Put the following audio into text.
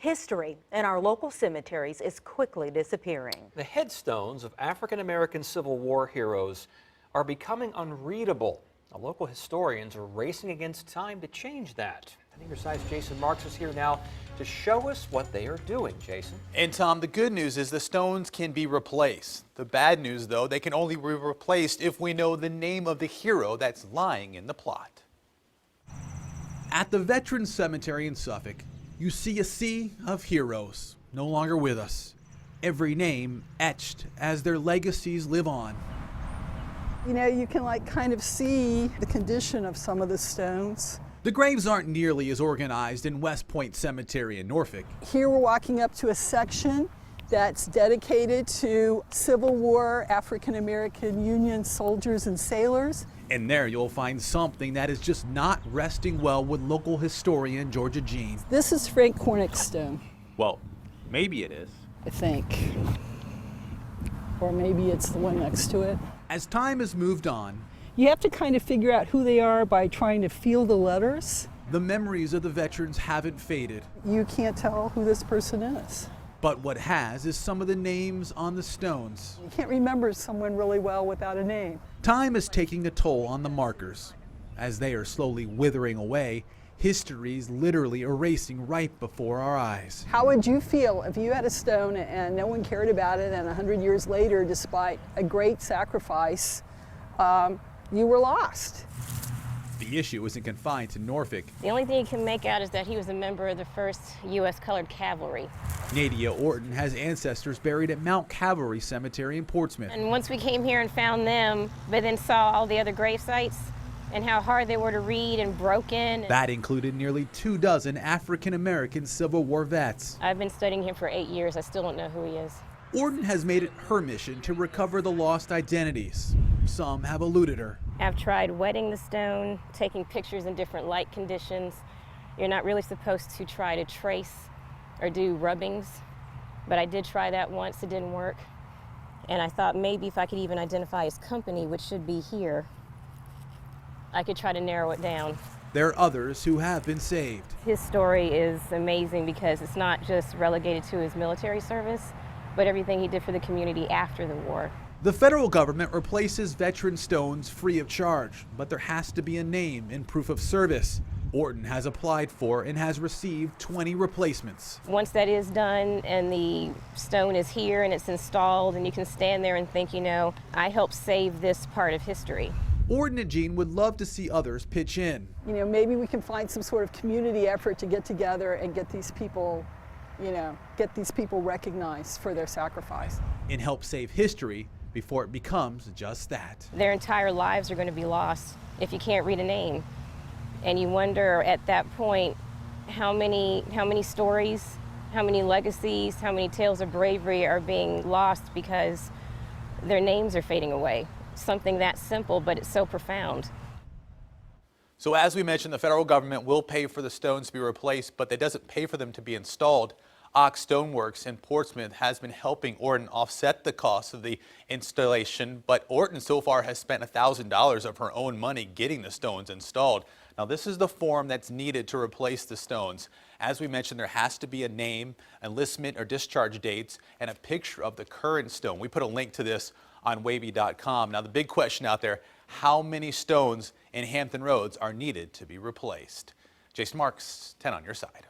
History in our local cemeteries is quickly disappearing. The headstones of African American Civil War heroes are becoming unreadable. Now, local historians are racing against time to change that. Side Jason Marks is here now to show us what they are doing. Jason. And Tom, the good news is the stones can be replaced. The bad news, though, they can only be replaced if we know the name of the hero that's lying in the plot. At the Veterans Cemetery in Suffolk, you see a sea of heroes no longer with us. Every name etched as their legacies live on. You know, you can kind of see the condition of some of the stones. The graves aren't nearly as organized in West Point Cemetery in Norfolk. Here we're walking up to a section that's dedicated to Civil War African American Union soldiers and sailors. And there you'll find something that is just not resting well with local historian Georgia Jean. This is Frank Cornick's stone. Well, maybe it is. I think. Or maybe it's the one next to it. As time has moved on, you have to kind of figure out who they are by trying to feel the letters. The memories of the veterans haven't faded. You can't tell who this person is. But what has is some of the names on the stones. You can't remember someone really well without a name. Time is taking a toll on the markers. As they are slowly withering away, history's literally erasing right before our eyes. How would you feel if you had a stone and no one cared about it, and 100 years later, despite a great sacrifice, you were lost? The issue isn't confined to Norfolk. The only thing you can make out is that he was a member of the 1st U.S. Colored Cavalry. Nadia Orton has ancestors buried at Mount Calvary Cemetery in Portsmouth. And once we came here and found them, but then saw all the other grave sites and how hard they were to read and broken. That included nearly 24 African American Civil War vets. I've been studying him for 8 years. I still don't know who he is. Orton has made it her mission to recover the lost identities. Some have eluded her. I've tried wetting the stone, taking pictures in different light conditions. You're not really supposed to try to trace or do rubbings, but I did try that once. It didn't work. And I thought maybe if I could even identify his company, which should be here, I could try to narrow it down. There are others who have been saved. His story is amazing because it's not just relegated to his military service, but everything he did for the community after the war. The federal government replaces veteran stones free of charge, but there has to be a name and proof of service. Orton has applied for and has received 20 replacements. Once that is done and the stone is here and it's installed and you can stand there and think, you know, I helped save this part of history. Orton and Jean would love to see others pitch in. You know, maybe we can find some sort of community effort to get together and get these people, recognized for their sacrifice. And help save history before it becomes just that. Their entire lives are going to be lost if you can't read a name. And you wonder at that point how many stories, how many legacies, how many tales of bravery are being lost because their names are fading away. Something that simple, but it's so profound. So as we mentioned, the federal government will pay for the stones to be replaced, but it doesn't pay for them to be installed. Ox Stoneworks in Portsmouth has been helping Orton offset the cost of the installation, but Orton so far has spent $1,000 of her own money getting the stones installed. Now this is the form that's needed to replace the stones. As we mentioned, there has to be a name, enlistment or discharge dates, and a picture of the current stone. We put a link to this on wavy.com. Now the big question out there, how many stones in Hampton Roads are needed to be replaced? Jason Marks, 10 on your side.